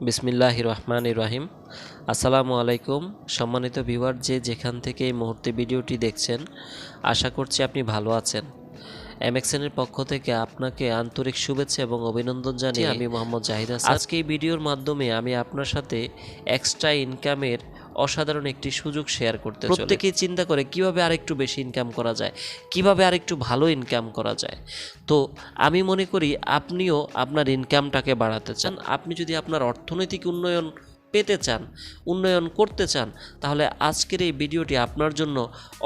বিসমিল্লাহির রহমানির রহিম। আসসালামু আলাইকুম সম্মানিত ভিউয়ার, যেখান থেকে এই মুহূর্তে ভিডিওটি দেখছেন, আশা করছি আপনি ভালো আছেন। এমএক্সএনের পক্ষ থেকে আপনাকে আন্তরিক শুভেচ্ছা এবং অভিনন্দন জানিয়ে আমি মোহাম্মদ জাহিদ হাসান। আজকে এই ভিডিওর মাধ্যমে আমি আপনার সাথে এক্সট্রা ইনকামের অসাধারণ একটি সুযোগ শেয়ার করতে চাই। প্রত্যেকেই চিন্তা করে কিভাবে আরেকটু বেশি ইনকাম করা যায়, কিভাবে আরেকটু ভালো ইনকাম করা যায়। তো আমি মনে করি আপনিও আপনার ইনকামটাকে বাড়াতে চান। আপনি যদি আপনার অর্থনৈতিক উন্নয়ন পেতে চান, উন্নয়ন করতে চান, তাহলে আজকের এই ভিডিওটি আপনার জন্য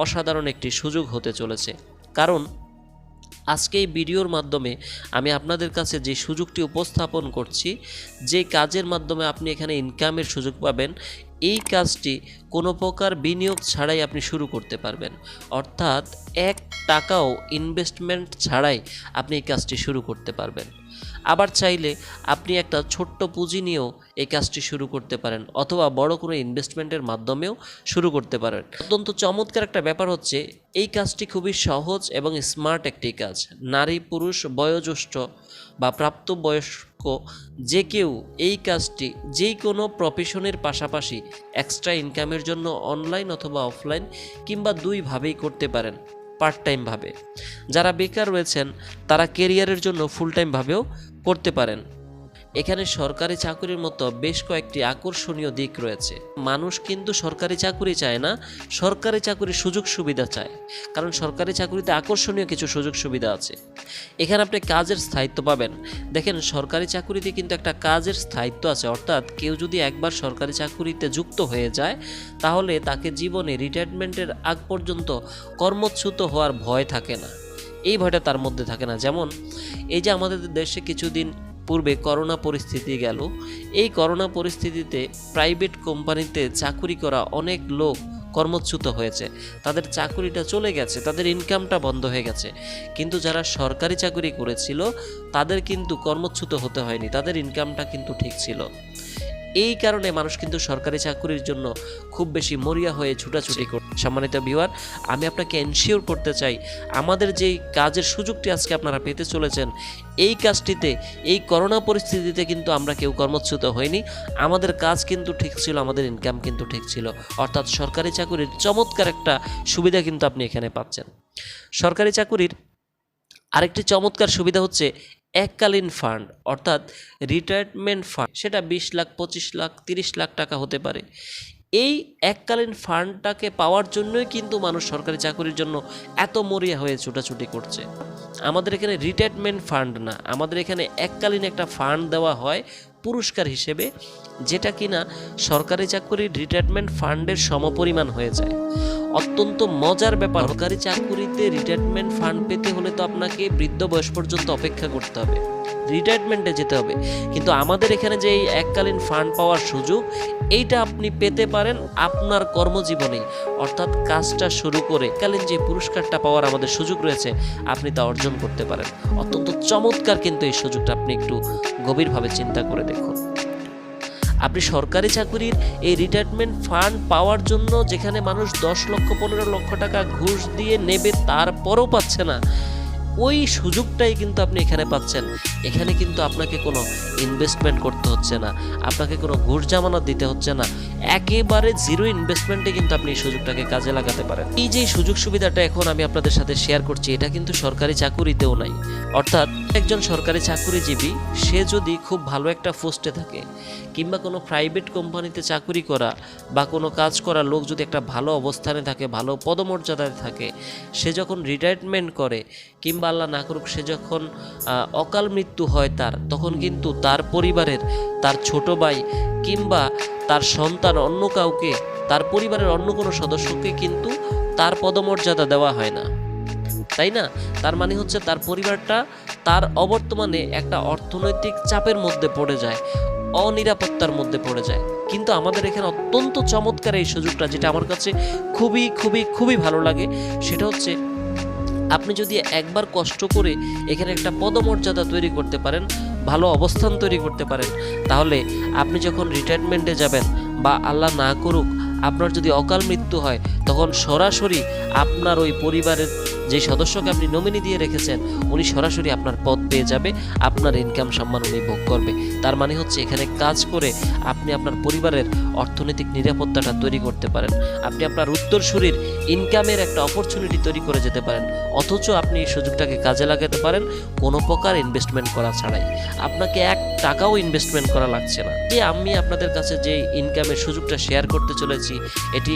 অসাধারণ একটি সুযোগ হতে চলেছে। কারণ আজকে এই ভিডিওর মাধ্যমে আমি আপনাদের কাছে যে সুযোগটি উপস্থাপন করছি, যে কাজের মাধ্যমে আপনি এখানে ইনকামের সুযোগ পাবেন, এই কাজটি কোনো প্রকার বিনিয়োগ ছাড়াই আপনি শুরু করতে পারবেন। অর্থাৎ 1 টাকাও ইনভেস্টমেন্ট ছাড়াই আপনি এই কাজটি শুরু করতে পারবেন। আবার চাইলে আপনি একটা ছোট্ট পুঁজি নিয়েও এই কাজটি শুরু করতে পারেন, অথবা বড় কোনো ইনভেস্টমেন্টের মাধ্যমেও শুরু করতে পারেন। অত্যন্ত চমৎকার একটা ব্যাপার হচ্ছে, এই কাজটি খুবই সহজ এবং স্মার্ট একটি কাজ। নারী, পুরুষ, বয়োজ্যেষ্ঠ বা প্রাপ্তবয়স্ক যে কেউ এই কাজটি যে কোনো প্রফেশনের পাশাপাশি এক্সট্রা ইনকামের জন্য অনলাইন অথবা অফলাইন কিংবা দুইভাবেই করতে পারেন। পার্ট টাইম ভাবে যারা বেকার রয়েছেন, তারা কেরিয়ারের জন্য ফুল টাইম ভাবেও করতে পারেন। এখানে সরকারি চাকরির মতো বেশ কয়েকটি আকর্ষণীয় দিক রয়েছে। মানুষ কিন্তু সরকারি চাকরি চায় না, সরকারি চাকরির সুযোগ সুবিধা চায়। কারণ সরকারি চাকরিতে আকর্ষণীয় কিছু সুযোগ সুবিধা আছে। এখানে আপনি কাজের স্থায়িত্ব পাবেন। দেখেন, সরকারি চাকরিতে কিন্তু একটা কাজের স্থায়িত্ব আছে। অর্থাৎ কেউ যদি একবার সরকারি চাকরিতে যুক্ত হয়ে যায়, তাহলে তাকে জীবনে রিটায়ারমেন্টের আগ পর্যন্ত কর্মচ্যুত হওয়ার ভয় থাকে না। এই ভয়টা তার মধ্যে থাকে না। যেমন এই যে আমাদের দেশে কিছুদিন পূর্বে করোনা পরিস্থিতি গেল, এই করোনা পরিস্থিতিতে প্রাইভেট কোম্পানিতে চাকরি করা অনেক লোক কর্মচ্যুত হয়েছে। তাদের চাকরিটা চলে গেছে, তাদের ইনকামটা বন্ধ হয়ে গেছে। কিন্তু যারা সরকারি চাকরি করেছিল, তাদের কিন্তু কর্মচ্যুত হতে হয়নি, তাদের ইনকামটা কিন্তু ঠিক ছিল। এই কারণে মানুষ কিন্তু সরকারি চাকরির জন্য খুব বেশি মরিয়া হয়ে ছুটাছুটি করে। সম্মানিত ভিউয়ার, আমি আপনাকে এনশিওর করতে চাই, আমাদের যেই কাজের সুযোগটি আজকে আপনারা পেতে চলেছেন, এই কাজটিতে এই করোনা পরিস্থিতিতে কিন্তু আমরা কেউ কর্মচ্যুত হইনি। আমাদের কাজ কিন্তু ঠিক ছিল, আমাদের ইনকাম কিন্তু ঠিক ছিল। অর্থাৎ সরকারি চাকরির চমৎকার একটা সুবিধা কিন্তু আপনি এখানে পাচ্ছেন। সরকারি চাকরির আরেকটি চমৎকার সুবিধা হচ্ছে এককালীন ফান্ড, অর্থাৎ রিটায়ারমেন্ট ফান্ড। সেটা 20 লাখ, 25 লাখ, 30 লাখ টাকা হতে পারে। এই এককালীন ফান্ডটাকে পাওয়ার জন্যই কিন্তু মানুষ সরকারি চাকরির জন্য এত মরিয়া হয়ে ছুটাছুটি করছে। আমাদের এখানে রিটায়ারমেন্ট ফান্ড না, আমাদের এখানে এককালীন একটা ফান্ড দেওয়া হয় পুরস্কার হিসেবে, যেটা কিনা সরকারি চাকরির রিটায়ারমেন্ট ফান্ডের সমপরিমাণ হয়ে যায়। অত্যন্ত মজার ব্যাপার, সরকারি চাকরিতে রিটায়ারমেন্ট ফান্ড পেতে হলে তো আপনাকে বৃদ্ধ বয়স পর্যন্ত অপেক্ষা করতে হবে, রিটায়ারমেন্টে যেতে হবে। কিন্তু আমাদের এখানে যে এই এককালীন ফান্ড পাওয়ার সুযোগ, এইটা আপনি পেতে পারেন আপনার কর্মজীবনেই। অর্থাৎ কাজটা শুরু করে এককালীন যে পুরস্কারটা পাওয়ার আমাদের সুযোগ রয়েছে, আপনি তা অর্জন করতে পারেন। অত্যন্ত চমৎকার কিন্তু এই সুযোগটা, আপনি একটু গভীরভাবে চিন্তা করে দেখুন। আপনি সরকারি চাকরির এই রিটায়ারমেন্ট ফান্ড পাওয়ার জন্য যেখানে মানুষ 10 লক্ষ 15 লক্ষ টাকা ঘুষ দিয়ে নেবে, তারপরও পাচ্ছে না, ওই সুযোগটাই কিন্তু আপনি এখানে পাচ্ছেন। এখানে কিন্তু আপনাকে কোনো ইনভেস্টমেন্ট করতে হচ্ছে না, আপনাকে কোনো ঘুষ জামানত দিতে হচ্ছে না। একেবারে জিরো ইনভেস্টমেন্টে কিন্তু আপনি এই সুযোগটাকে কাজে লাগাতে পারেন। এই যে সুযোগ সুবিধাটা এখন আমি আপনাদের সাথে শেয়ার করছি, এটা কিন্তু সরকারি চাকুরিতেও নাই। অর্থাৎ একজন সরকারি চাকুরিজীবী, সে যদি খুব ভালো একটা পোস্টে থাকে, কিংবা কোনো প্রাইভেট কোম্পানিতে চাকরি করা বা কোনো কাজ করা লোক যদি একটা ভালো অবস্থানে থাকে, ভালো পদমর্যাদায় থাকে, সে যখন রিটায়ারমেন্ট করে, কিংবা আল্লাহ না করুক সে যখন অকাল মৃত্যু হয় তার, তখন কিন্তু তার পরিবারের, তার ছোট ভাই কিংবা তার সন্তান, অন্য কাউকে, তার পরিবারের অন্য কোনো সদস্যকে কিন্তু তার পদমর্যাদা দেওয়া হয় না, তাই না? তার মানে হচ্ছে তার পরিবারটা তার অবর্তমানে একটা অর্থনৈতিক চাপের মধ্যে পড়ে যায়, অনিরাপত্তার মধ্যে পড়ে যায়। কিন্তু আমাদের এখানে অত্যন্ত চমৎকার এই সুযোগটা, যেটা আমার কাছে খুবই খুবই খুবই ভালো লাগে, সেটা হচ্ছে আপনি যদি একবার কষ্ট করে এখানে একটা পদমর্যাদা তৈরি করতে পারেন, ভালো অবস্থান তৈরি করতে পারেন, তাহলে আপনি যখন রিটায়ারমেন্টে যাবেন বা আল্লাহ না করুক আপনার যদি অকাল মৃত্যু হয়, তখন সরাসরি আপনার ওই পরিবারের যে সদস্যকে আপনি নমিনি দিয়ে রেখেছেন উনি সরাসরি আপনার পদ পেয়ে যাবে, আপনার ইনকাম সম্মান উনি ভোগ করবে। তার মানে হচ্ছে এখানে কাজ করে আপনি আপনার পরিবারের অর্থনৈতিক নিরাপত্তাটা তৈরি করতে পারেন, আপনি আপনার উত্তরসূরির ইনকামের একটা অপরচুনিটি তৈরি করে যেতে পারেন, অথচ আপনি এই সুযোগটাকে কাজে লাগাতে পারেন কোনো প্রকার ইনভেস্টমেন্ট করা ছাড়াই। আপনাকে 1 টাকাও ইনভেস্টমেন্ট করা লাগছে না। যে আমি আপনাদের কাছে যে ইনকামের সুযোগটা শেয়ার করতে চলেছি এটি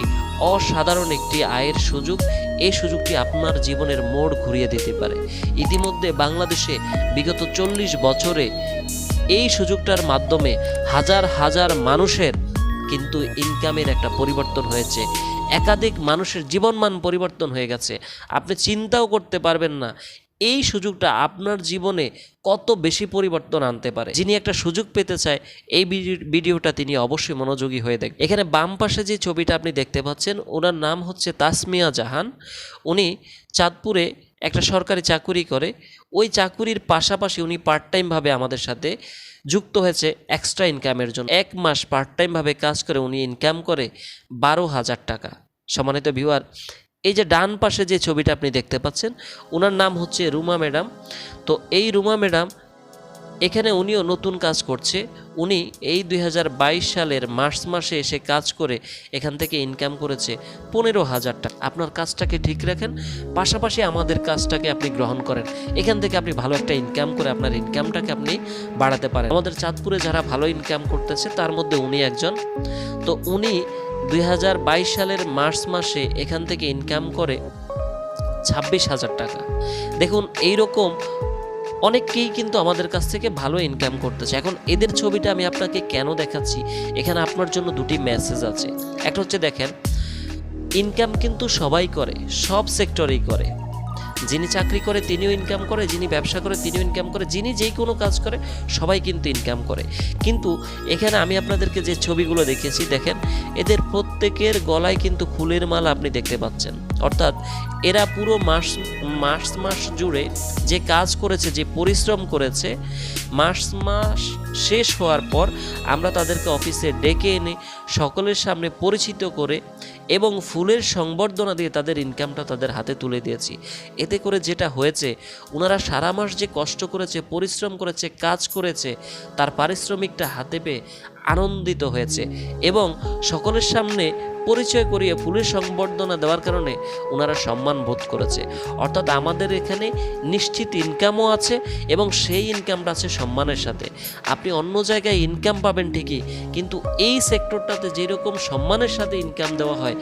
অসাধারণ একটি আয়ের সুযোগ। এই সুযোগটি আপনার জীবনের মোড় ঘুরিয়ে দিতে পারে। ইতিমধ্যে বাংলাদেশে বিগত 40 বছরে এই সুযোগটার মাধ্যমে হাজার হাজার মানুষের কিন্তু ইনকামের একটা পরিবর্তন হয়েছে, একাধিক মানুষের জীবনমান পরিবর্তন হয়ে গেছে। আপনি চিন্তাও করতে পারবেন না এই সুযোগটা আপনার জীবনে কত বেশি পরিবর্তন আনতে পারে। যিনি একটা সুযোগ পেতে চায় এই ভিডিওটা তিনি অবশ্যই মনোযোগী হয়ে দেখবেন। এখানে বাম পাশে যে ছবিটা আপনি দেখতে পাচ্ছেন ওনার নাম হচ্ছে তাসমিয়া জাহান। উনি চাঁদপুরে একটা সরকারি চাকুরি করে, ওই চাকুরির পাশাপাশি উনি পার্ট টাইমভাবে আমাদের সাথে যুক্ত হয়েছে এক্সট্রা ইনকামের জন্য। 1 মাস পার্ট টাইমভাবে কাজ করে উনি ইনকাম করে 12,000 টাকা। সম্মানিত ভিউয়ার, এই যে ডান পাশে যে ছবিটা আপনি দেখতে পাচ্ছেন ওনার নাম হচ্ছে রুমা ম্যাডাম। তো এই রুমা ম্যাডাম এখানে উনিও নতুন কাজ করছে। উনি এই 2022 সালের মার্চ মাসে এসে কাজ করে এখান থেকে ইনকাম করেছে 15,000 টাকা। আপনার কাজটাকে ঠিক রাখেন, পাশাপাশি আমাদের কাজটাকে আপনি গ্রহণ করেন, এখান থেকে আপনি ভালো একটা ইনকাম করে আপনার ইনকামটাকে আপনি বাড়াতে পারেন। আমাদের চাঁদপুরে যারা ভালো ইনকাম করতেছে তার মধ্যে উনি একজন। তো উনি 2022 সালের মার্চ মাসে এখান থেকে ইনকাম করে 26,000 টাকা। দেখুন এইরকম অনেকেই কিন্তু আমাদের কাছ থেকে ভালো ইনকাম করতেছে। এখন এদের ছবিটা আমি আপনাকে কেন দেখাচ্ছি, এখানে আপনার জন্য 2টি মেসেজ আছে। একটা হচ্ছে দেখেন, ইনকাম কিন্তু সবাই করে, সব সেক্টরেই করে। যিনি চাকরি করে তিনিও ইনকাম করে, যিনি ব্যবসা করে তিনিও ইনকাম করে, যিনি যেই কোনো কাজ করে সবাই কিন্তু ইনকাম করে। কিন্তু এখানে আমি আপনাদেরকে যে ছবিগুলো দেখিয়েছি দেখেন, এদের প্রত্যেকের গলায় কিন্তু ফুলের মালা আপনি দেখতে পাচ্ছেন। অর্থাৎ এরা পুরো মাস জুড়ে যে কাজ করেছে, যে পরিশ্রম করেছে, মাস শেষ হওয়ার পর আমরা তাদেরকে অফিসে ডেকে এনে সকলের সামনে পরিচিত করে এবং ফুলের সংবর্ধনা দিয়ে তাদের ইনকামটা তাদের হাতে তুলে দিয়েছি। এতে করে যেটা হয়েছে, ওনারা সারা মাস যে কষ্ট করেছে, পরিশ্রম করেছে, কাজ করেছে, তার পারিশ্রমিকটা হাতে পেয়ে আনন্দিত হয়েছে এবং সকলের সামনে পরিচয় করিয়ে ফুলের সংবর্ধনা দেওয়ার কারণে ওনারা সম্মান বোধ করেছে। অর্থাৎ আমাদের এখানে নিশ্চিত ইনকামও আছে এবং সেই ইনকামটা আছে সম্মানের সাথে। আপনি অন্য জায়গায় ইনকাম পাবেন ঠিকই, কিন্তু এই সেক্টরটাতে যেরকম সম্মানের সাথে ইনকাম দেওয়া হয়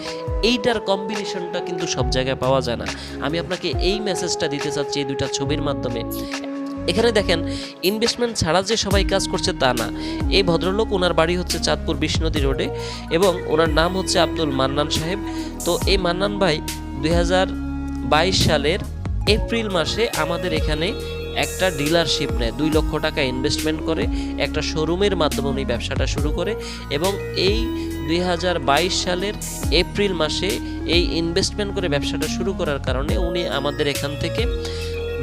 এইটার কম্বিনেশনটা কিন্তু সব জায়গায় পাওয়া যায় না। আমি আপনাকে এই মেসেজটা দিতে চাচ্ছি এই 2টা ছবির মাধ্যমে। এখানে দেখেন, ইনভেস্টমেন্ট ছাড়া যে সবাই কাজ করছে তা না। এই ভদ্রলোক, ওনার বাড়ি হচ্ছে চাঁদপুর বিষ্ণুনদী রোডে এবং ওনার নাম হচ্ছে আব্দুল মান্নান সাহেব। তো এই মান্নান ভাই 2022 সালের এপ্রিল মাসে আমাদের এখানে একটা ডিলারশিপ নেয়, 2 লক্ষ টাকা ইনভেস্টমেন্ট করে একটা শোরুমের মাধ্যমে উনি ব্যবসাটা শুরু করে এবং এই 2022 সালের এপ্রিল মাসে এই ইনভেস্টমেন্ট করে ব্যবসাটা শুরু করার কারণে উনি আমাদের এখান থেকে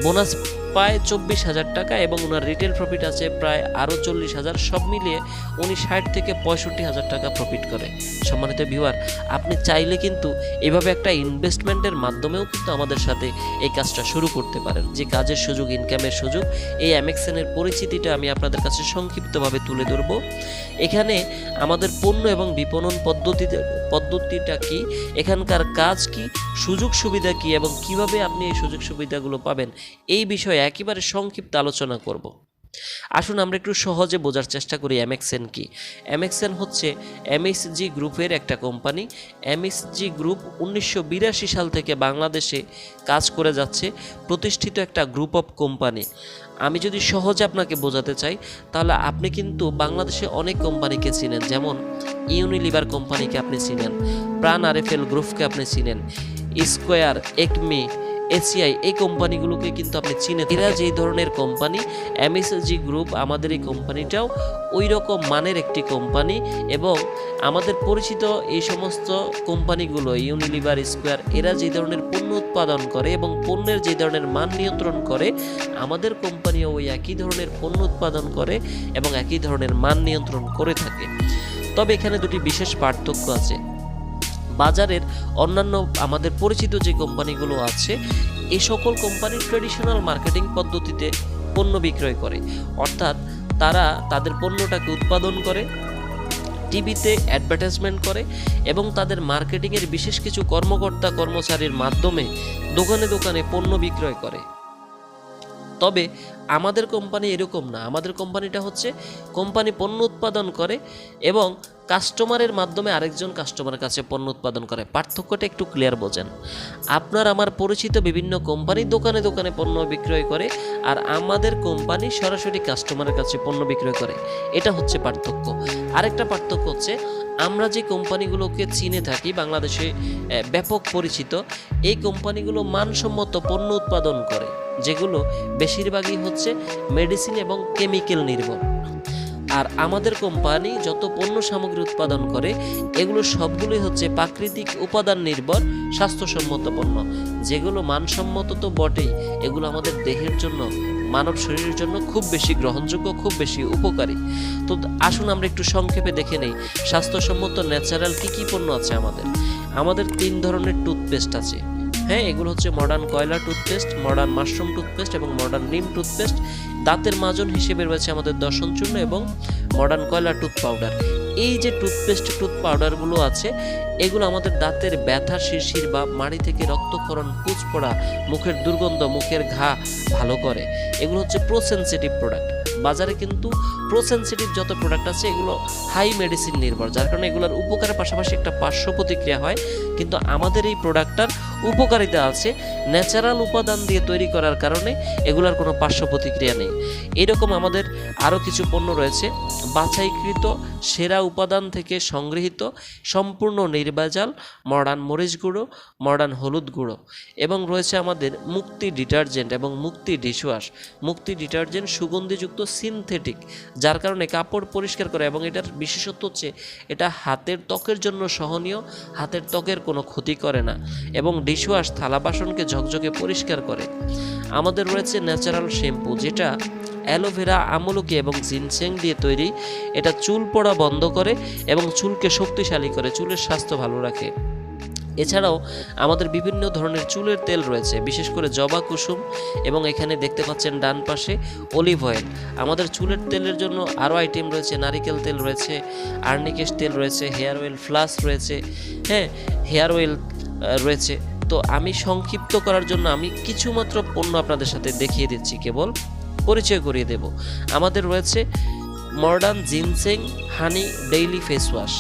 বোনাস পায় 24,000 টাকা এবং ওনার রিটেল প্রফিট আছে প্রায় আরও 40,000। সব মিলিয়ে উনি 60 থেকে 65,000 টাকা প্রফিট করে। সম্মানিত ভিউয়ার, আপনি চাইলে কিন্তু এভাবে একটা ইনভেস্টমেন্টের মাধ্যমেও কিন্তু আমাদের সাথে এই কাজটা শুরু করতে পারেন। যে কাজের সুযোগ, ইনকামের সুযোগ, এই অ্যামেক্সেনের পরিচিতিটা আমি আপনাদের কাছে সংক্ষিপ্তভাবে তুলে ধরব। এখানে আমাদের পণ্য এবং বিপণন পদ্ধতিটা কি, এখানকার কাজ কি, সুযোগ সুবিধা কি এবং কিভাবে আপনি এই সুযোগ সুবিধাগুলো পাবেন, এই বিষয়ে একেবারে সংক্ষিপ্ত আলোচনা করব। আসুন আমরা একটু সহজে বোঝার চেষ্টা করি অ্যামেক্সেন কি। অ্যামেক্সেন হচ্ছে এমএসজি গ্রুপের একটা কোম্পানি। এমএসজি গ্রুপ 1982 সাল থেকে বাংলাদেশে কাজ করে যাচ্ছে, প্রতিষ্ঠিত একটা গ্রুপ অফ কোম্পানি। আমি যদি সহজে আপনাকে বোঝাতে চাই তাহলে আপনি কিন্তু বাংলাদেশে অনেক কোম্পানিকে চিনেন, যেমন ইউনিলিভার কোম্পানিকে আপনি চিনেন, প্রাণ আরএফএল গ্রুপকে আপনি চিনেন, স্কোয়ার, একমি, এসিআই, এই কোম্পানিগুলোকে কিন্তু আপনি চিনেন। এরা যেই ধরনের কোম্পানি, এমএসজি গ্রুপ আমাদের এই কোম্পানিটাও ওই রকম মানের একটি কোম্পানি এবং আমাদের পরিচিত এই সমস্ত কোম্পানিগুলো ইউনিলিভার, স্কোয়ার, এরা যে ধরনের পণ্য উৎপাদন করে এবং পণ্যের যে ধরনের মান নিয়ন্ত্রণ করে, আমাদের কোম্পানিও ওই একই ধরনের পণ্য উৎপাদন করে এবং একই ধরনের মান নিয়ন্ত্রণ করে থাকে। তবে এখানে 2টি বিশেষ পার্থক্য আছে। বাজারের অন্যান্য আমাদের পরিচিত যে কোম্পানিগুলো আছে, এই সকল কোম্পানি ট্রেডিশনাল মার্কেটিং পদ্ধতিতে পণ্য বিক্রয় করে। অর্থাৎ তারা তাদের পণ্যটাকে উৎপাদন করে, টিভিতে অ্যাডভার্টাইজমেন্ট করে এবং তাদের মার্কেটিংয়ের বিশেষ কিছু কর্মকর্তা কর্মচারীর মাধ্যমে দোকানে দোকানে পণ্য বিক্রয় করে। তবে আমাদের কোম্পানি এরকম না। আমাদের কোম্পানিটা হচ্ছে কোম্পানি পণ্য উৎপাদন করে এবং কাস্টমারের মাধ্যমে আরেকজন কাস্টমারের কাছে পণ্য উৎপাদন করে। পার্থক্যটা একটু ক্লিয়ার বোঝেন। আপনার আমার পরিচিত বিভিন্ন কোম্পানি দোকানে দোকানে পণ্য বিক্রয় করে, আর আমাদের কোম্পানি সরাসরি কাস্টমারের কাছে পণ্য বিক্রয় করে। এটা হচ্ছে পার্থক্য। আরেকটা পার্থক্য হচ্ছে, আমরা যে কোম্পানিগুলোকে চিনে থাকি, বাংলাদেশে ব্যাপক পরিচিত, এই কোম্পানিগুলো মানসম্মত পণ্য উৎপাদন করে, যেগুলো বেশিরভাগই হচ্ছে মেডিসিন এবং কেমিক্যাল নির্ভর। আর আমাদের কোম্পানি যত পণ্য সামগ্রী উৎপাদন করে, এগুলো সবগুলোই হচ্ছে প্রাকৃতিক উপাদান নির্ভর স্বাস্থ্যসম্মত পণ্য, যেগুলো মানসম্মত তো বটেই, এগুলো আমাদের দেহের জন্য, মানব শরীরের জন্য খুব বেশি গ্রহণযোগ্য, খুব বেশি উপকারী। তো আসুন আমরা একটু সংক্ষেপে দেখে নেই স্বাস্থ্যসম্মত ন্যাচারাল কী কী পণ্য আছে আমাদের। আমাদের 3 ধরনের টুথপেস্ট আছে। হ্যাঁ, এগুলো হচ্ছে মডার্ন কয়লা টুথপেস্ট, মডার্ন মাশরুম টুথপেস্ট এবং মডার্ন নিম টুথপেস্ট। দাঁতের মাজন হিসেবে রয়েছে আমাদের দর্শন চূর্ণ এবং মডার্ন কয়লা টুথ পাউডার। এই যে টুথপেস্ট টুথ পাউডারগুলো আছে, এগুলো আমাদের দাঁতের ব্যথা, শিরশির বা মাড়ি থেকে রক্তক্ষরণ, পুঁজ পড়া, মুখের দুর্গন্ধ, মুখের ঘা ভালো করে। এগুলো হচ্ছে প্রো সেনসিটিভ প্রোডাক্ট। বাজারে কিন্তু প্রো সেনসিটিভ যত প্রোডাক্ট আছে, এগুলো হাই মেডিসিন নির্ভর, যার কারণে এগুলোর উপকারের পাশাপাশি একটা পার্শ্ব প্রতিক্রিয়া হয়। কিন্তু আমাদের এই প্রোডাক্টটার উপকারিতা আছে, ন্যাচারাল উপাদান দিয়ে তৈরি করার কারণে এগুলোর কোনো পার্শ্ব প্রতিক্রিয়া নেই। এরকম আমাদের আরও কিছু পণ্য রয়েছে, বাছাইকৃত সেরা উপাদান থেকে সংগৃহীত, সম্পূর্ণ নির্ভেজাল মডার্ন মরিচ গুঁড়ো, মডার্ন হলুদ গুঁড়ো, এবং রয়েছে আমাদের মুক্তি ডিটারজেন্ট এবং মুক্তি ডিশওয়াশ। মুক্তি ডিটারজেন্ট সুগন্ধিযুক্ত সিনথেটিক, যার কারণে কাপড় পরিষ্কার করে, এবং এটার বিশেষত্ব হচ্ছে এটা হাতের ত্বকের জন্য সহনীয়, হাতের ত্বকের কোনো ক্ষতি করে না, এবং ডিশওয়াশ থালা বাসনকে ঝকঝকে পরিষ্কার করে। আমাদের রয়েছে ন্যাচারাল শ্যাম্পু, যেটা অ্যালোভেরা, আমলকি এবং জিনসেং দিয়ে তৈরি। এটা চুল পড়া বন্ধ করে এবং চুলকে শক্তিশালী করে, চুলের স্বাস্থ্য ভালো রাখে। এছাড়াও আমাদের বিভিন্ন ধরনের চুলের তেল রয়েছে, বিশেষ করে জবা কুসুম, এবং এখানে দেখতে পাচ্ছেন ডান পাশে অলিভ অয়েল। আমাদের চুলের তেলের জন্য আরও আইটেম রয়েছে, নারিকেল তেল রয়েছে, আর্নিকেশ তেল রয়েছে, হেয়ার অয়েল ফ্লাস রয়েছে, হ্যাঁ, হেয়ার অয়েল রয়েছে। তো আমি সংক্ষিপ্ত করার জন্য আমি কিছুমাত্র পণ্য আপনাদের সাথে দেখিয়ে দিচ্ছি, কেবল পরিচয় করিয়ে দেব। আমাদের রয়েছে মডার্ন জিনসেং হানি ডেইলি ফেস ওয়াশ,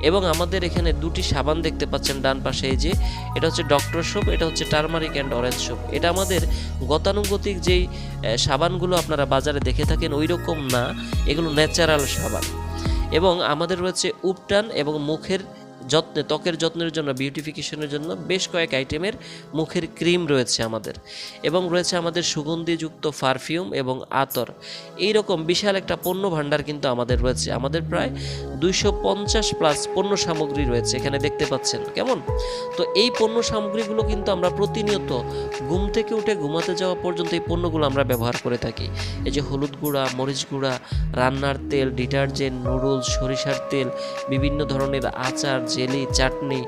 এবং আমাদের এখানে 2টি সাবান দেখতে পাচ্ছেন ডান পাশে, এই যে এটা হচ্ছে ডক্টর সোপ, এটা হচ্ছে টারমারিক অ্যান্ড অরেঞ্জ সোপ। এটা আমাদের গতানুগতিক যেই সাবানগুলো আপনারা বাজারে দেখে থাকেন ওই রকম না, এগুলো ন্যাচারাল সাবান। এবং আমাদের রয়েছে উপটান এবং মুখের যত্নে, ত্বকের যত্নের জন্য, বিউটিফিকেশনের জন্য বেশ কয়েক আইটেমের মুখের ক্রিম রয়েছে আমাদের, এবং রয়েছে আমাদের সুগন্ধিযুক্ত পারফিউম এবং আতর। এইরকম বিশাল একটা পণ্য ভাণ্ডার কিন্তু আমাদের রয়েছে। আমাদের প্রায় 250+ পণ্য সামগ্রী রয়েছে, এখানে দেখতে পাচ্ছেন কেমন। তো এই পণ্য সামগ্রীগুলো কিন্তু আমরা প্রতিনিয়ত ঘুম থেকে উঠে ঘুমাতে যাওয়া পর্যন্ত এই পণ্যগুলো আমরা ব্যবহার করে থাকি। এই যে হলুদ গুঁড়া, মরিচ গুঁড়া, রান্নার তেল, ডিটারজেন্ট, নুডলস, সরিষার তেল, বিভিন্ন ধরনের আচার, জেলি, চাটনি,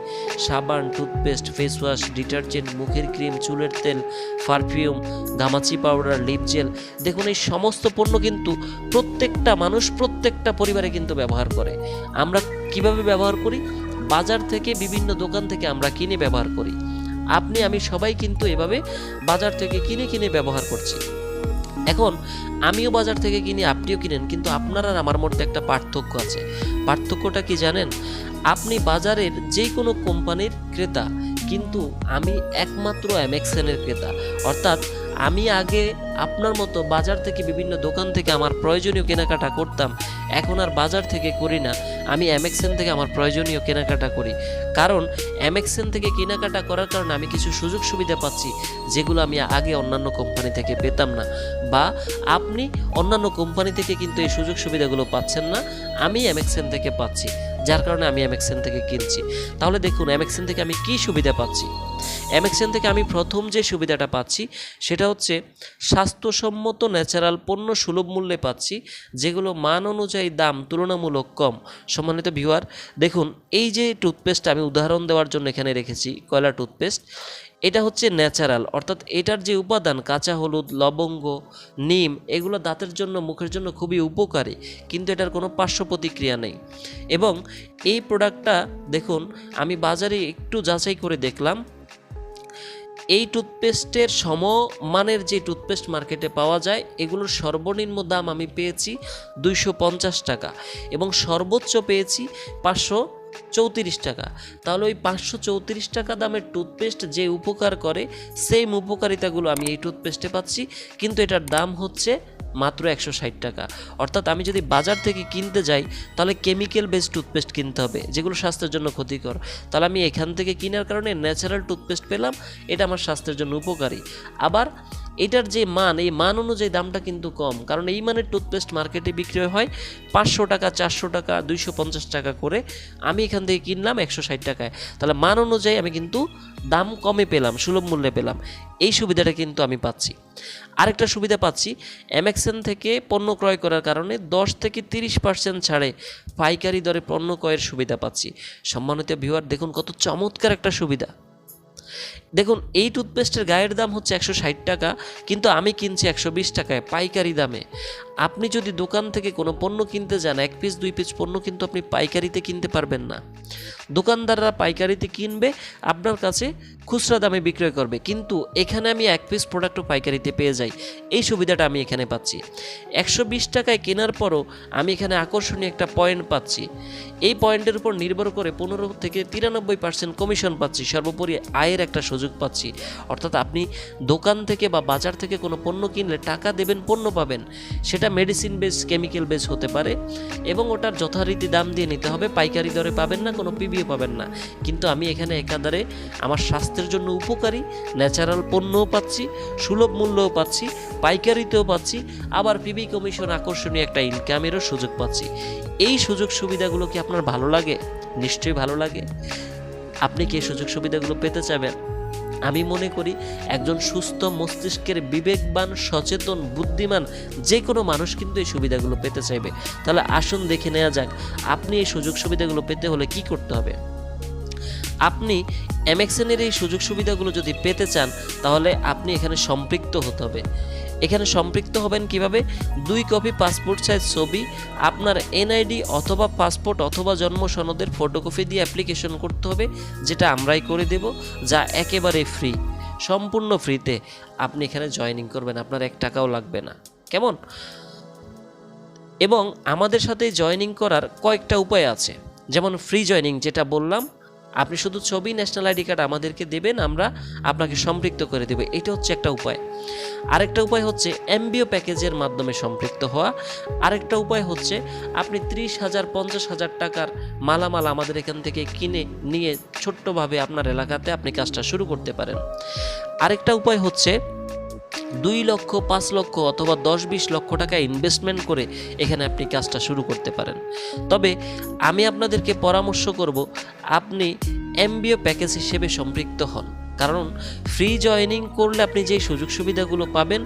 সাবান, টুথপেস্ট, ফেস ওয়াশ, ডিটারজেন্ট, মুখের ক্রিম, চুলের তেল, পারফিউম, গামাচি পাউডার, লিপ জেল। দেখুন, এই সমস্ত পণ্য কিন্তু প্রত্যেকটা মানুষ, প্রত্যেকটা পরিবারে কিন্তু ব্যবহার করে। আমরা কিভাবে ব্যবহার করি? বাজার থেকে, বিভিন্ন দোকান থেকে আমরা কিনে ব্যবহার করি। আপনি, আমি সবাই কিন্তু এভাবে বাজার থেকে কিনে কিনে ব্যবহার করছি। এখন আমিও বাজার থেকে কিনি, আপনিও কিনেন, কিন্তু আপনার আর আমার মধ্যে একটা পার্থক্য আছে। পার্থক্যটা কি জানেন? আপনি বাজারের যে কোনো কোম্পানির ক্রেতা, কিন্তু আমি একমাত্র এমএক্সএনের ক্রেতা। অর্থাৎ আমি আগে আপনার মতো বাজার থেকে, বিভিন্ন দোকান থেকে আমার প্রয়োজনীয় কেনাকাটা করতাম, এখন আর বাজার থেকে করি না, আমি এমএক্সএন থেকে আমার প্রয়োজনীয় কেনাকাটা করি। কারণ এমএক্সএন থেকে কেনাকাটা করার কারণে আমি কিছু সুযোগ সুবিধা পাচ্ছি, যেগুলো আমি আগে অন্যান্য কোম্পানি থেকে পেতাম না, বা আপনি অন্যান্য কোম্পানি থেকে কিন্তু এই সুযোগ সুবিধাগুলো পাচ্ছেন না, আমি এমএক্সএন থেকে পাচ্ছি, যার কারণে আমি এমএক্সএন থেকে কিনছি। তাহলে দেখুন, এমএক্সএন থেকে আমি কি সুবিধা পাচ্ছি। এমএক্সএন থেকে আমি প্রথম যে সুবিধাটা পাচ্ছি সেটা হচ্ছে স্বাস্থ্যসম্মত ন্যাচারাল পণ্য সুলভ মূল্যে পাচ্ছি, যেগুলো মান অনুযায়ী দাম তুলনামূলক কম। সম্মানিত ভিউয়ার, দেখুন এই যে টুথপেস্ট আমি উদাহরণ দেওয়ার জন্য এখানে রেখেছি কয়লা টুথপেস্ট, এটা হচ্ছে ন্যাচারাল, অর্থাৎ এটার যে উপাদান কাঁচা হলুদ, লবঙ্গ, নিম, এগুলো দাঁতের জন্য মুখের জন্য খুবই উপকারী, কিন্তু এটার কোনো পার্শ্ব প্রতিক্রিয়া নেই। এবং এই প্রোডাক্টটা দেখুন আমি বাজারে একটু যাচাই করে দেখলাম, এই টুথপেস্টের সমমানের যে টুথপেস্ট মার্কেটে পাওয়া যায় এগুলোর সর্বনিম্ন দাম আমি পেয়েছি 250 টাকা এবং সর্বোচ্চ পেয়েছি 534 টাকা। তাহলে ওই 534 টাকা দামের টুথপেস্ট যে উপকার করে সেম উপকারিতাগুলো আমি এই টুথপেস্টে পাচ্ছি, কিন্তু এটার দাম হচ্ছে মাত্র 160 টাকা। অর্থাৎ আমি যদি বাজার থেকে কিনতে যাই তাহলে কেমিক্যাল বেসড টুথপেস্ট কিনতে হবে, যেগুলো স্বাস্থ্যের জন্য ক্ষতিকর। তাহলে আমি এখান থেকে কেনার কারণে ন্যাচারাল টুথপেস্ট পেলাম, এটা আমার স্বাস্থ্যের জন্য উপকারী। আবার এটার যে মান, এই মান অনুযায়ী দামটা কিন্তু কম, কারণ এই মানের টুথপেস্ট মার্কেটে বিক্রি হয় 500 টাকা, 400 টাকা, 250 টাকা করে। আমি এখান থেকে কিনলাম 160 টাকায়। তাহলে মান অনুযায়ী আমি কিন্তু দাম কমে পেলাম, সুলভ মূল্যে পেলাম। এই সুবিধাটা কিন্তু আমি পাচ্ছি। আরেকটা সুবিধা পাচ্ছি, এমএক্সএন থেকে পণ্য ক্রয় করার কারণে 10 থেকে 30% ছাড়ে পাইকারি দরে পণ্য ক্রয়ের সুবিধা পাচ্ছি। সম্মানিত ভিউয়ার, দেখুন কত চমৎকার একটা সুবিধা। দেখুন এই টুথপেস্টের গায়ের দাম হচ্ছে 160 টাকা, কিন্তু আমি কিনছি 120 টাকায় পাইকারি দামে। আপনি যদি দোকান থেকে কোনো পণ্য কিনতে যান, 1 পিস 2 পিস পণ্য কিন্তু আপনি পাইকারিতে কিনতে পারবেন না। দোকানদাররা পাইকারিতে কিনবে, আপনার কাছে খুচরা দামে বিক্রয় করবে, কিন্তু এখানে আমি 1 পিস প্রোডাক্টও পাইকারিতে পেয়ে যাই। এই সুবিধাটা আমি এখানে পাচ্ছি। 120 টাকায় কেনার পরও আমি এখানে আকর্ষণীয় একটা পয়েন্ট পাচ্ছি। এই পয়েন্টের উপর নির্ভর করে 15 থেকে 93% কমিশন পাচ্ছি, সর্বোপরি আয়ের একটা সুযোগ পাচ্ছি। অর্থাৎ আপনি দোকান থেকে বা বাজার থেকে কোনো পণ্য কিনলে টাকা দেবেন, পণ্য পাবেন, সেটা মেডিসিন বেস, কেমিক্যাল বেস হতে পারে এবং ওটার যথারীতি দাম দিয়ে নিতে হবে। পাইকারি দরে পাবেন না, কোনো পিবিও পাবেন না। কিন্তু আমি এখানে একাধারে আমার স্বাস্থ্যের জন্য উপকারী ন্যাচারাল পণ্যও পাচ্ছি, সুলভ মূল্যও পাচ্ছি, পাইকারিতেও পাচ্ছি, আবার পিবি কমিশন আকর্ষণীয় একটা ইনকামেরও সুযোগ পাচ্ছি। এই সুযোগ সুবিধাগুলো কি আপনার ভালো লাগে? নিশ্চয়ই ভালো লাগে। আপনি কি এই সুযোগ সুবিধাগুলো পেতে চাবেন? আমি মনে করি একজন সুস্থ মস্তিষ্কের বিবেকবান, সচেতন, বুদ্ধিমান যে কোনো মানুষ কিন্তু এই সুবিধাগুলো পেতে চাইবে। তাহলে আসুন দেখে নেওয়া যাক আপনি এই সুযোগ সুবিধাগুলো পেতে হলে কি করতে হবে। আপনি এমএক্সএনের এই সুযোগ সুবিধাগুলো যদি পেতে চান তাহলে আপনি এখানে সম্পৃক্ত হতে হবে। এখানে সম্পৃক্ত হবেন কিভাবে? 2 কপি পাসপোর্ট সাইজ ছবি, আপনার এনআইডি অথবা পাসপোর্ট অথবা জন্ম সনদের ফটোকপি দিয়ে অ্যাপ্লিকেশন করতে হবে, যেটা আমরাই করে দেব, যা একেবারে ফ্রি, সম্পূর্ণ ফ্রিতে আপনি এখানে জয়েনিং করবেন, আপনার 1 টাকাও লাগবে না। কেমন? এবং আমাদের সাথে জয়েনিং করার কয়েকটা উপায় আছে, যেমন ফ্রি জয়েনিং যেটা বললাম, আপনি শুধু ছবি, ন্যাশনাল আইডি কার্ড আমাদেরকে দেবেন, আমরা আপনাকে সম্পৃক্ত করে দেব। এটা হচ্ছে একটা উপায়। আরেকটা উপায় হচ্ছে এমবিও প্যাকেজের মাধ্যমে সম্পৃক্ত হওয়া। আরেকটা উপায় হচ্ছে আপনি 30,000 50,000 টাকার মালামাল আমাদের এখান থেকে কিনে নিয়ে ছোট্টভাবে আপনার এলাকাতে আপনি কাজটা শুরু করতে পারেন। আরেকটা উপায় হচ্ছে 2 লক্ষ, 5 লক্ষ অথবা 10-20 লক্ষ টাকা ইনভেস্টমেন্ট করে এখানে আপনি কাজটা শুরু করতে পারেন। তবে আমি আপনাদেরকে পরামর্শ করব আপনি এমবিও প্যাকেজ হিসেবে সম্পৃক্ত হন, কারণ ফ্রি জয়েনিং করলে আপনি যে সুযোগ সুবিধাগুলো পাবেন,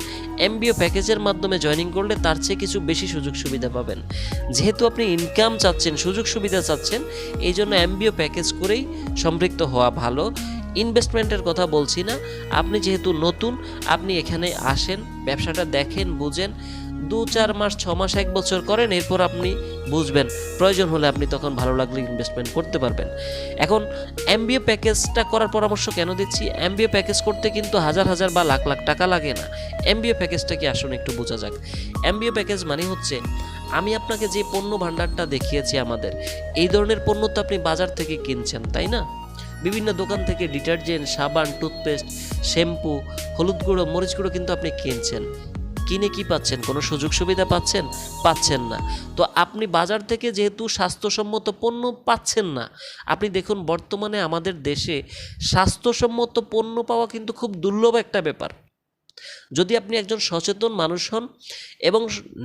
এমবিও প্যাকেজের মাধ্যমে জয়েনিং করলে তার চেয়ে কিছু বেশি সুযোগ সুবিধা পাবেন। যেহেতু আপনি ইনকাম চাচ্ছেন, সুযোগ সুবিধা চাচ্ছেন, এই জন্য এমবিও প্যাকেজ করেই সম্পৃক্ত হওয়া ভালো। ইনভেস্টমেন্টের কথা বলছি না, আপনি যেহেতু নতুন, আপনি এখানে আসেন, ব্যবসাটা দেখেন, বুঝেন, 2-4 মাস, 6 মাস, 1 বছর করেন, এরপর আপনি বুঝবেন, প্রয়োজন হলে আপনি তখন ভালো লাগলে ইনভেস্টমেন্ট করতে পারবেন। এখন এমবিও প্যাকেজটা করার পরামর্শ কেন দিচ্ছি? এমবিও প্যাকেজ করতে কিন্তু হাজার হাজার বা লাখ লাখ টাকা লাগে না। এমবিও প্যাকেজটা কি আসুন একটু বোঝা যাক। এমবিও প্যাকেজ মানে হচ্ছে আমি আপনাকে যে পণ্য ভাণ্ডারটা দেখিয়েছি আমাদের, এই ধরনের পণ্য তো আপনি বাজার থেকে কিনছেন, তাই না? বিভিন্ন দোকান থেকে ডিটারজেন্ট, সাবান, টুথপেস্ট, শ্যাম্পু, হলুদ গুঁড়ো, মরিচ গুঁড়ো কিন্তু আপনি কিনছেন। কিনে কি পাচ্ছেন? কোনো সুযোগ সুবিধা পাচ্ছেন? পাচ্ছেন না। তো আপনি বাজার থেকে যেহেতু স্বাস্থ্যসম্মত পণ্য পাচ্ছেন না, আপনি দেখুন বর্তমানে আমাদের দেশে স্বাস্থ্যসম্মত পণ্য পাওয়া কিন্তু খুব দুর্লভ একটা ব্যাপার। যদি আপনি একজন সচেতন মানুষ হন এবং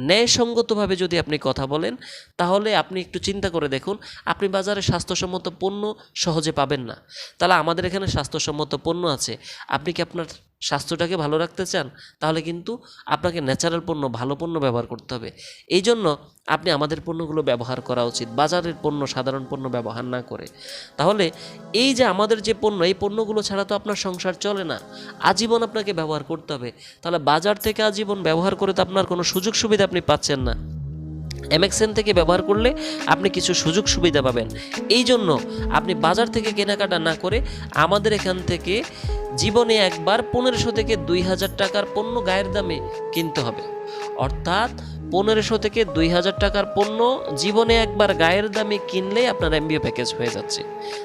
ন্যায়সঙ্গতভাবে যদি আপনি কথা বলেন, তাহলে আপনি একটু চিন্তা করে দেখুন, আপনি বাজারে স্বাস্থ্যসম্মত পণ্য সহজে পাবেন না। তাহলে আমাদের এখানে স্বাস্থ্যসম্মত পণ্য আছে। আপনি কি আপনার স্বাস্থ্যটাকে ভালো রাখতে চান? তাহলে কিন্তু আপনাকে ন্যাচারাল পণ্য, ভালো পণ্য ব্যবহার করতে হবে। এই জন্য আপনি আমাদের পণ্যগুলো ব্যবহার করা উচিত, বাজারের পণ্য, সাধারণ পণ্য ব্যবহার না করে। তাহলে এই যে আমাদের যে পণ্য, এই পণ্যগুলো ছাড়া তো আপনার সংসার চলে না, আজীবন আপনাকে ব্যবহার করতে হবে। তাহলে বাজার থেকে আজীবন ব্যবহার করে তো আপনার কোনো সুযোগ সুবিধা আপনি পাচ্ছেন না। এমএক্সএন থেকে ব্যবহার করলে আপনি কিছু সুযোগ সুবিধা পাবেন। এই জন্য আপনি বাজার থেকে কেনাকাটা না করে আমাদের এখান থেকে জীবনে একবার 1500 থেকে 2000 টাকার পণ্য গায়ের দামে কিনতে হবে। অর্থাৎ 1500 থেকে 2000 টাকার পণ্য জীবনে একবার গায়ের দামে কিনলেই আপনার এমবিও প্যাকেজ হয়ে যাচ্ছে।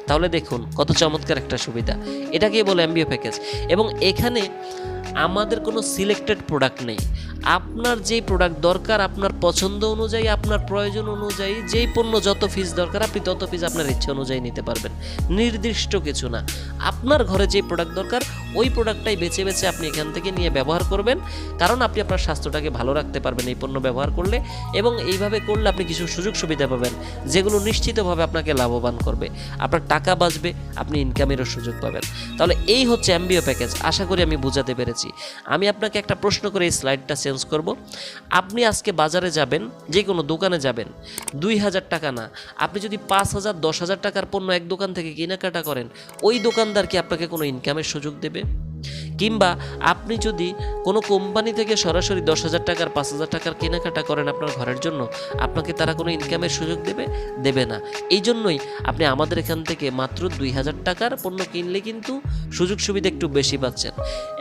তাহলে দেখুন কত চমৎকার একটা সুবিধা, এটাকেই বলে এমবিও প্যাকেজ। এবং এখানে আমাদের কোনো সিলেক্টেড প্রোডাক্ট নেই। আপনার যেই প্রোডাক্ট দরকার, আপনার পছন্দ অনুযায়ী, আপনার প্রয়োজন অনুযায়ী যেই পণ্য যত পিস দরকার আপনি তত পিস আপনার ইচ্ছা অনুযায়ী নিতে পারবেন। নির্দিষ্ট কিছু না, আপনার ঘরে যেই প্রোডাক্ট দরকার ওই প্রোডাক্টটাই বেছে বেছে আপনি এখান থেকে নিয়ে ব্যবহার করবেন। কারণ আপনি আপনার স্বাস্থ্যটাকে ভালো রাখতে পারবেন এই পণ্য ব্যবহার করলে, এবং এইভাবে করলে আপনি কিছু সুযোগ সুবিধা পাবেন যেগুলো নিশ্চিতভাবে আপনাকে লাভবান করবে। আপনার টাকা বাঁচবে, আপনি ইনকামেরও সুযোগ পাবেন। তাহলে এই হচ্ছে এমবিও প্যাকেজ। আশা করি আমি বোঝাতে পেরেছি। আমি আপনাকে একটা প্রশ্ন করে এই স্লাইডটা চেঞ্জ করব। আপনি আজকে বাজারে যাবেন, যে কোনো দোকানে যাবেন, 2000 টাকা না, আপনি যদি 5000, 10,000 টাকার পণ্য এক দোকান থেকে কেনাকাটা করেন, ওই দোকানদার কি আপনাকে কোনো ইনকামের সুযোগ দেবে? কিংবা আপনি যদি কোনো কোম্পানি থেকে সরাসরি 10,000 টাকার, 5,000 টাকার কেনাকাটা করেন আপনার ঘরের জন্য, আপনাকে তারা কোনো ইনকামের সুযোগ দেবে? দেবে না। এই জন্যই আপনি আমাদের এখান থেকে মাত্র 2000 টাকার পণ্য কিনলে কিন্তু সুযোগ সুবিধা একটু বেশি পাচ্ছেন।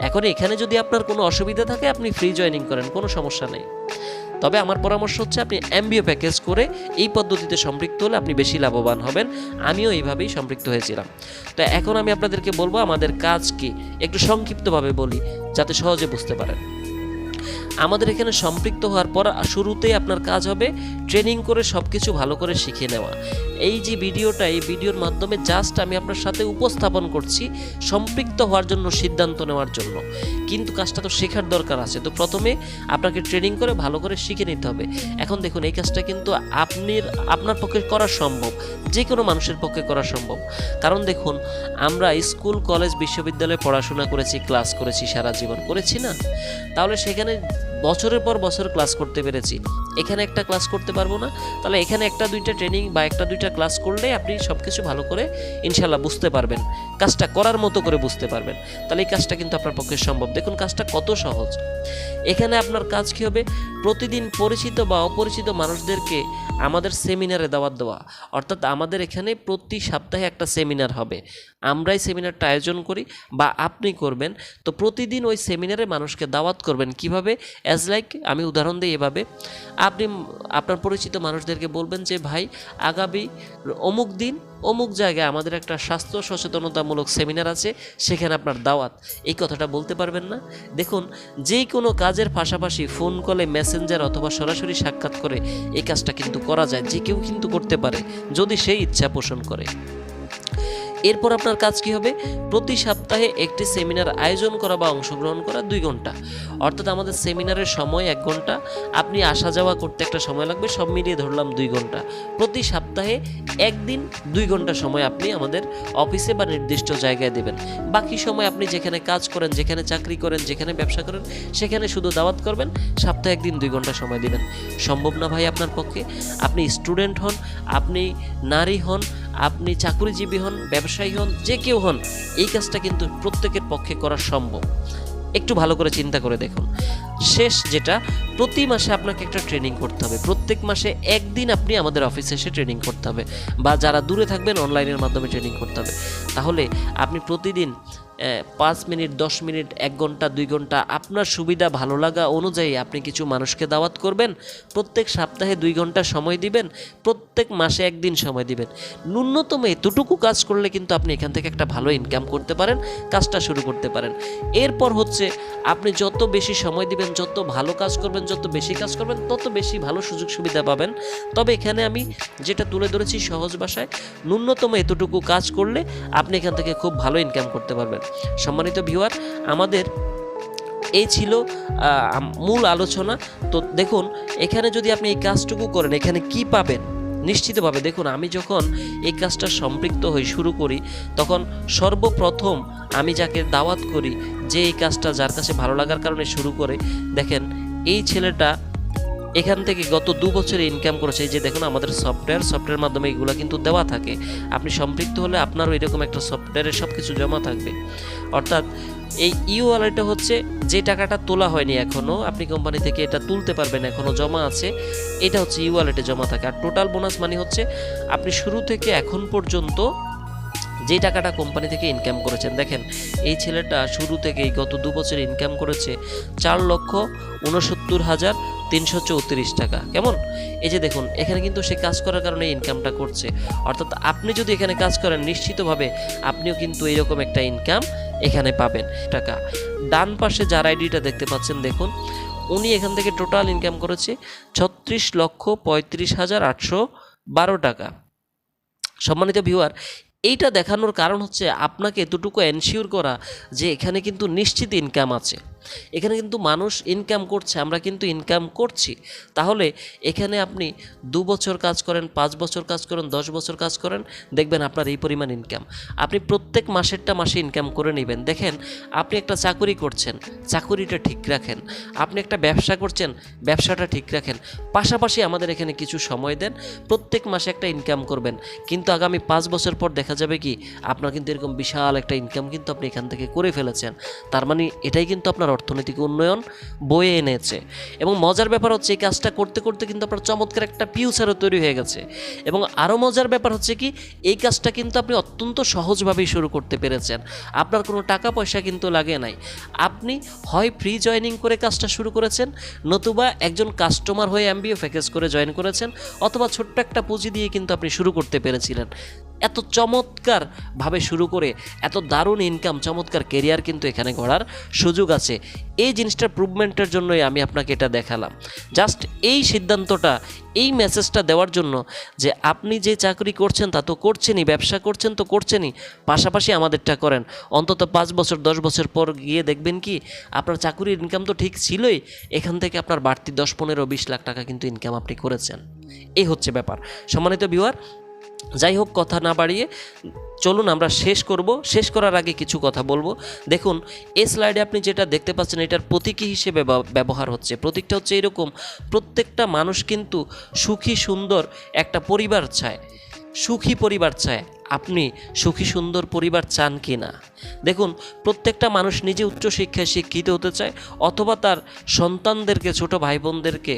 এখন এখানে যদি আপনার কোনো অসুবিধা থাকে আপনি ফ্রি জয়েনিং করেন, কোনো সমস্যা নেই। তবে আমার পরামর্শ হচ্ছে আপনি এমবিও প্যাকেজ করে এই পদ্ধতিতে সম্পৃক্ত হলে আপনি বেশি লাভবান হবেন। আমিও এইভাবেই সম্পৃক্ত হয়েছিলাম। তো এখন আমি আপনাদেরকে বলবো আমাদের কাজ কি, একটু সংক্ষিপ্তভাবে বলি যাতে সহজে বুঝতে পারেন। আমাদের এখানে সম্পৃক্ত হওয়ার পর শুরুতেই আপনার কাজ হবে ট্রেনিং করে সব কিছু ভালো করে শিখে নেওয়া। এই যে ভিডিওটা, এই ভিডিওর মাধ্যমে জাস্ট আমি আপনার সাথে উপস্থাপন করছি সম্পৃক্ত হওয়ার জন্য, সিদ্ধান্ত নেওয়ার জন্য। কিন্তু কাজটা তো শেখার দরকার আছে, তো প্রথমে আপনাকে ট্রেনিং করে ভালো করে শিখে নিতে হবে। এখন দেখুন এই কাজটা কিন্তু আপনার পক্ষে করা সম্ভব, যে কোনো মানুষের পক্ষে করা সম্ভব। কারণ দেখুন আমরা স্কুল, কলেজ, বিশ্ববিদ্যালয়ে পড়াশোনা করেছি, ক্লাস করেছি, সারা জীবন করেছি না? তাহলে সেখানে বছরের পর বছর ক্লাস করতে পেরেছি, এখানে একটা ক্লাস করতে পারবো না? তাহলে এখানে একটা দুইটা ট্রেনিং বা একটা দুইটা ক্লাস করলে আপনি সব কিছু ভালো করে ইনশাল্লাহ বুঝতে পারবেন, কাজটা করার মতো করে বুঝতে পারবেন। তাহলে এই কাজটা কিন্তু আপনার পক্ষে সম্ভব। দেখুন কাজটা কত সহজ। এখানে আপনার কাজ কী হবে? প্রতিদিন পরিচিত বা অপরিচিত মানুষদেরকে আমাদের সেমিনারে দাওয়াত দেওয়া। অর্থাৎ আমাদের এখানে প্রতি সপ্তাহে একটা সেমিনার হবে, আমরাই সেমিনারটা আয়োজন করি বা আপনি করবেন। তো প্রতিদিন ওই সেমিনারে মানুষকে দাওয়াত করবেন। কিভাবে? অ্যাজ লাইক আমি উদাহরণ দিই এভাবে, আপনি আপনার পরিচিত মানুষদেরকে বলবেন যে ভাই আগামী অমুক দিন অমুক জায়গায় আমাদের একটা স্বাস্থ্য সচেতনতামূলক সেমিনার আছে, সেখানে আপনার দাওয়াত। এই কথাটা বলতে পারবেন না? দেখুন যে কোনো কাজের পাশাপাশি ফোন কলে, মেসেঞ্জার অথবা সরাসরি সাক্ষাৎ করে এই কাজটা কিন্তু করা যায়, যে কেউ কিন্তু করতে পারে যদি সেই ইচ্ছা পোষণ করে। এরপর আপনার কাজ কি হবে? প্রতি সপ্তাহে একটি সেমিনার আয়োজন করা বা অংশগ্রহণ করা 2 ঘন্টা। অর্থাৎ আমাদের সেমিনারের সময় 1 ঘন্টা, আপনি আসা যাওয়া করতে একটা সময় লাগবে, সব মিলিয়ে ধরলাম 2 ঘন্টা। প্রতি সপ্তাহে একদিন 2 ঘন্টা সময় আপনি আমাদের অফিসে বা নির্দিষ্ট জায়গায় দেবেন। বাকি সময় আপনি যেখানে কাজ করেন, যেখানে চাকরি করেন, যেখানে ব্যবসা করেন, সেখানে শুধু দাওয়াত করবেন, সপ্তাহে একদিন 2 ঘন্টা সময় দিবেন। সম্ভব না ভাই আপনার পক্ষে? আপনি স্টুডেন্ট হন, আপনি নারী হন, আপনি চাকরিজীবী হন, ব্যবসায়ী হন, যে কেউ হন, এই কাজটা কিন্তু প্রত্যেকের পক্ষে করা সম্ভব। একটু ভালো করে চিন্তা করে দেখুন। শেষ যেটা, প্রতি মাসে আপনাকে একটা ট্রেনিং করতে হবে। প্রত্যেক মাসে একদিন আপনি আমাদের অফিসে এসে ট্রেনিং করতে হবে, বা যারা দূরে থাকবেন অনলাইনের মাধ্যমে ট্রেনিং করতে হবে। তাহলে আপনি প্রতিদিন 5 মিনিট, 10 মিনিট, 1 ঘন্টা, 2 ঘন্টা আপনার সুবিধা ভালো লাগা অনুযায়ী আপনি কিছু মানুষকে দাওয়াত করবেন। প্রত্যেক সপ্তাহে 2 ঘন্টা সময় দিবেন, প্রত্যেক মাসে 1 দিন সময় দিবেন। ন্যূনতম এতটুকু কাজ করলে কিন্তু আপনি এখান থেকে একটা ভালো ইনকাম করতে পারেন, কাজটা শুরু করতে পারেন। এরপর হচ্ছে আপনি যত বেশি সময় দিবেন, যত ভালো কাজ করবেন, যত বেশি কাজ করবেন, তত বেশি ভালো সুযোগ সুবিধা পাবেন। তবে এখানে আমি যেটা তুলে ধরেছি সহজ ভাষায়, ন্যূনতম এতটুকু কাজ করলে আপনি এখান থেকে খুব ভালো ইনকাম করতে পারবেন। সম্মানিত ভিউয়ার, আমাদের এই ছিল মূল আলোচনা। তো দেখুন এখানে যদি আপনি এই কাজটুকু করেন এখানে কি পাবেন নিশ্চিতভাবে। দেখুন আমি যখন এই কাজটা সম্পৃক্ত হই শুরু করি তখন সর্বপ্রথম আমি যাকে দাওয়াত করি যে এই কাজটা যার কাছে ভালো লাগার কারণে শুরু করে, দেখেন এই ছেলেটা এখান থেকে গত 2 বছরে ইনকাম করেছে। এই যে দেখুন আমাদের সফটওয়্যার মাধ্যমে এগুলো কিন্তু দেওয়া থাকে। আপনি সম্পৃক্ত হলে আপনারও এরকম একটা সফটওয়্যারে সব কিছু জমা থাকবে। অর্থাৎ এই ওয়ালেটটা হচ্ছে যে টাকাটা তোলা হয়নি এখনও, আপনি কোম্পানি থেকে এটা তুলতে পারবেন, এখনও জমা আছে, এটা হচ্ছে ওয়ালেটে জমা থাকে। আর টোটাল বোনাস মানে হচ্ছে আপনি শুরু থেকে এখন পর্যন্ত যে টাকাটা কোম্পানি থেকে ইনকাম করেছেন। দেখেন এই ছেলেটা শুরু থেকেই গত 2 বছর ইনকাম করেছে 4,69,334 টাকা। কেমন? এই যে দেখুন এখানে কিন্তু সে কাজ করার কারণে ইনকামটা করছে। অর্থাৎ আপনি যদি এখানে কাজ করেন নিশ্চিতভাবে আপনিও কিন্তু এরকম একটা ইনকাম এখানে পাবেন টাকা। ডান পাশে যার আইডিটা দেখতে পাচ্ছেন দেখুন উনি এখান থেকে টোটাল ইনকাম করেছে 36,35,812 টাকা। সম্মানিত ভিউয়ার, এইটা দেখানোর কারণ হচ্ছে আপনাকে এতটুকু এনশিওর করা যে এখানে কিন্তু নিশ্চিত ইনকাম আছে, এখানে কিন্তু মানুষ ইনকাম করছে, আমরা কিন্তু ইনকাম করছি। তাহলে এখানে আপনি 2 বছর কাজ করেন, 5 বছর কাজ করেন, 10 বছর কাজ করেন, দেখবেন আপনার এই পরিমাণ ইনকাম। আপনি প্রত্যেক মাসে ইনকাম করে নেবেন। দেখেন আপনি একটা চাকুরি করছেন, চাকুরিটা ঠিক রাখেন। আপনি একটা ব্যবসা করছেন, ব্যবসাটা ঠিক রাখেন। পাশাপাশি আমাদের এখানে কিছু সময় দেন, প্রত্যেক মাসে একটা ইনকাম করবেন। কিন্তু আগামী 5 বছর পর দেখা যাবে কি আপনার কিন্তু এরকম বিশাল একটা ইনকাম কিন্তু আপনি এখান থেকে করে ফেলেছেন। তার মানে এটাই কিন্তু আপনার অর্থনৈতিক উন্নয়ন বয়ে এনেছে। এবং মজার ব্যাপার হচ্ছে এই কাজটা করতে করতে কিন্তু আপনার চমৎকার একটা ফিউচারও তৈরি হয়ে গেছে। এবং আরও মজার ব্যাপার হচ্ছে কি এই কাজটা কিন্তু আপনি অত্যন্ত সহজভাবেই শুরু করতে পেরেছেন। আপনার কোনো টাকা পয়সা কিন্তু লাগে নাই। আপনি হয় ফ্রি জয়েনিং করে কাজটা শুরু করেছেন, নতুবা একজন কাস্টমার হয়ে এমবিও প্যাকেজ করে জয়েন করেছেন, অথবা ছোট্ট একটা পুঁজি দিয়ে কিন্তু আপনি শুরু করতে পেরেছিলেন। এত চমৎকারভাবে শুরু করে এত দারুণ ইনকাম, চমৎকার কেরিয়ার কিন্তু এখানে গড়ার সুযোগ আছে। এই জিনিসটার প্রুভমেন্টের জন্যই আমি আপনাকে এটা দেখালাম। জাস্ট এই সিদ্ধান্তটা, এই মেসেজটা দেওয়ার জন্য যে আপনি যে চাকরি করছেন তা তো করছেনই, ব্যবসা করছেন তো করছেনই, পাশাপাশি আমাদেরটা করেন। অন্তত 5 বছর 10 বছর পর গিয়ে দেখবেন কি আপনার চাকরির ইনকাম তো ঠিক ছিলই, এখান থেকে আপনার বাড়তি 10, 15, 20 লাখ টাকা কিন্তু ইনকাম আপনি করেছেন। এই হচ্ছে ব্যাপার। সম্মানিত ভিউয়ার, যাই হোক কথা না বাড়িয়ে চলুন আমরা শেষ করব। শেষ করার আগে কিছু কথা বলবো। দেখুন এই স্লাইডে আপনি যেটা দেখতে পাচ্ছেন এটার প্রতীকী হিসেবে ব্যবহার হচ্ছে। প্রতীকটা হচ্ছে এরকম, প্রত্যেকটা মানুষ কিন্তু সুখী সুন্দর একটা পরিবার চায়, সুখী পরিবার চায়। আপনি সুখী সুন্দর পরিবার চান কি না? দেখুন প্রত্যেকটা মানুষ নিজে উচ্চশিক্ষায় শিক্ষিত হতে চায়, অথবা তার সন্তানদেরকে, ছোট ভাই বোনদেরকে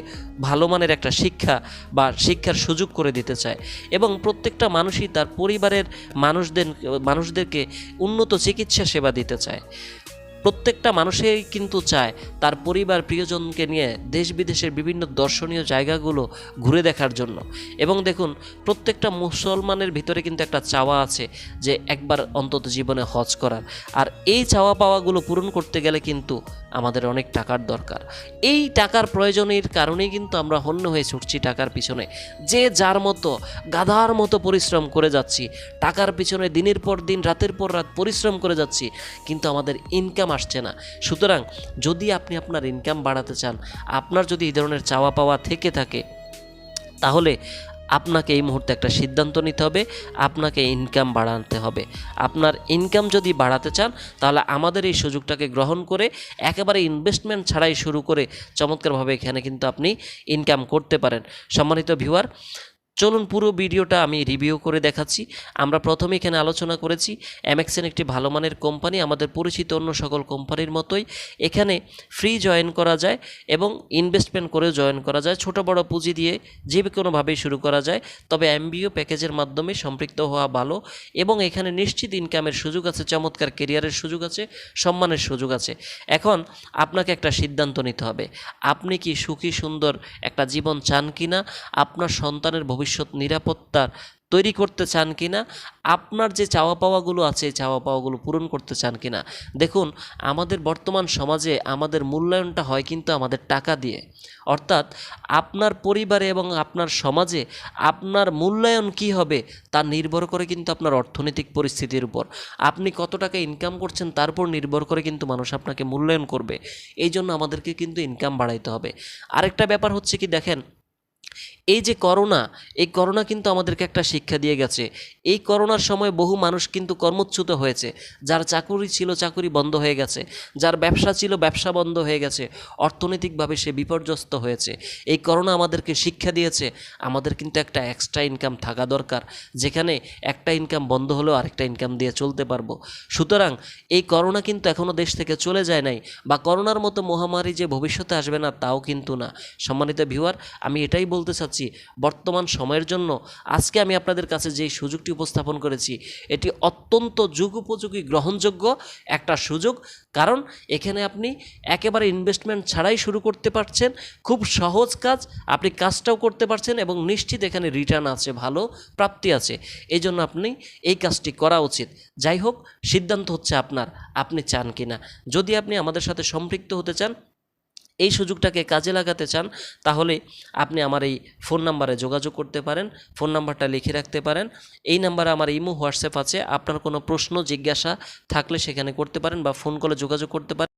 ভালো মানের একটা শিক্ষা বা শিক্ষার সুযোগ করে দিতে চায়। এবং প্রত্যেকটা মানুষই তার পরিবারের মানুষদেরকে উন্নত চিকিৎসা সেবা দিতে চায়। প্রত্যেকটা মানুষই কিন্তু চায় তার পরিবার প্রিয়জনকে নিয়ে দেশ বিদেশের বিভিন্ন দর্শনীয় জায়গাগুলো ঘুরে দেখার জন্য। এবং দেখুন প্রত্যেকটা মুসলমানের ভিতরে কিন্তু একটা চাওয়া আছে যে একবার অন্তত জীবনে হজ করার। আর এই চাওয়া পাওয়াগুলো পূরণ করতে গেলে কিন্তু আমাদের অনেক টাকার দরকার। এই টাকার প্রয়োজনের কারণেই কিন্তু আমরা হন্য হয়ে ছুটছি টাকার পিছনে, যে যার মতো গাধার মতো পরিশ্রম করে যাচ্ছি, টাকার পিছনে দিনের পর দিন, রাতের পর রাত পরিশ্রম করে যাচ্ছি, কিন্তু আমাদের ইনকাম আসছে না। সুতরাং যদি আপনি আপনার ইনকাম বাড়াতে চান, আপনার যদি এই ধরনের চাওয়া পাওয়া থেকে থাকে, তাহলে আপনাকে এই মুহূর্তে একটা সিদ্ধান্ত নিতে হবে, আপনাকে ইনকাম বাড়াতে হবে। আপনার ইনকাম যদি বাড়াতে চান তাহলে আমাদের এই সুযোগটাকে গ্রহণ করে একেবারে ইনভেস্টমেন্ট ছাড়াই শুরু করে চমৎকারভাবে এখানে কিন্তু আপনি ইনকাম করতে পারেন। সম্মানিত ভিউয়ার, চলুন পুরো ভিডিওটা আমি রিভিউ করে দেখাচ্ছি। আমরা প্রথমে এখানে আলোচনা করেছি এমএক্সএন একটি ভালো মানের কোম্পানি, আমাদের পরিচিত অন্য সকল কোম্পানির মতোই এখানে ফ্রি জয়েন করা যায় এবং ইনভেস্টমেন্ট করেও জয়েন করা যায়, ছোট বড় পুঁজি দিয়ে যে কোনোভাবেই শুরু করা যায়। তবে এমবিও প্যাকেজের মাধ্যমে সম্পৃক্ত হওয়া ভালো এবং এখানে নিশ্চিত ইনকামের সুযোগ আছে, চমৎকার কেরিয়ারের সুযোগ আছে, সম্মানের সুযোগ আছে। এখন আপনাকে একটা সিদ্ধান্ত নিতে হবে, আপনি কি সুখী সুন্দর একটা জীবন চান কি না, আপনার সন্তানের ভবিষ্যৎ নিরাপত্তার তৈরি করতে চান কিনা, আপনার যে চাওয়া পাওয়াগুলো আছে এই চাওয়া পাওয়াগুলো পূরণ করতে চান কিনা। দেখুন, আমাদের বর্তমান সমাজে আমাদের মূল্যায়নটা হয় কিন্তু আমাদের টাকা দিয়ে, অর্থাৎ আপনার পরিবারে এবং আপনার সমাজে আপনার মূল্যায়ন কি হবে তা নির্ভর করে কিন্তু আপনার অর্থনৈতিক পরিস্থিতির উপর। আপনি কত টাকা ইনকাম করছেন তার উপর নির্ভর করে কিন্তু মানুষ আপনাকে মূল্যায়ন করবে। এই জন্য আমাদেরকে কিন্তু ইনকাম বাড়াইতে হবে। আরেকটা ব্যাপার হচ্ছে কি, দেখেন, এই যে করোনা, এই করোনা কিন্তু আমাদেরকে একটা শিক্ষা দিয়ে গেছে। এই করোনার সময় বহু মানুষ কিন্তু কর্মচ্যুত হয়েছে। যার চাকুরি ছিল চাকুরি বন্ধ হয়ে গেছে, যার ব্যবসা ছিল ব্যবসা বন্ধ হয়ে গেছে, অর্থনৈতিকভাবে সে বিপর্যস্ত হয়েছে। এই করোনা আমাদেরকে শিক্ষা দিয়েছে আমাদের কিন্তু একটা এক্সট্রা ইনকাম থাকা দরকার, যেখানে একটা ইনকাম বন্ধ হলেও আরেকটা ইনকাম দিয়ে চলতে পারবো। সুতরাং এই করোনা কিন্তু এখনও দেশ থেকে চলে যায় নাই, বা করোনার মতো মহামারী যে ভবিষ্যতে আসবে না তাও কিন্তু না। সম্মানিত ভিউয়ার, আমি এটাই বলতে চাচ্ছি, বর্তমান সময়ের জন্য আজকে আমি আপনাদের কাছে যে সুযোগটি উপস্থাপন করেছি এটি অত্যন্ত যুগোপযোগী গ্রহণযোগ্য একটা সুযোগ। কারণ এখানে আপনি একেবারে ইনভেস্টমেন্ট ছাড়াই শুরু করতে পারছেন, খুব সহজ কাজ, আপনি কাজটাও করতে পারছেন এবং নিশ্চিত এখানে রিটার্ন আছে, ভালো প্রাপ্তি আছে। এই জন্য আপনি এই কাজটি করা উচিত। যাই হোক, সিদ্ধান্ত হচ্ছে আপনার, আপনি চান কিনা। যদি আপনি আমাদের সাথে সম্পৃক্ত হতে চান, এই সুযোগটাকে কাজে লাগাতে চান, তাহলে আপনি আমার এই ফোন নাম্বারে যোগাযোগ করতে পারেন। ফোন নাম্বারটা লিখে রাখতে পারেন। এই নাম্বারে আমার ইমো হোয়াটসঅ্যাপ আছে। আপনার কোনো প্রশ্ন জিজ্ঞাসা থাকলে সেখানে করতে পারেন বা ফোন কলে যোগাযোগ করতে পারেন।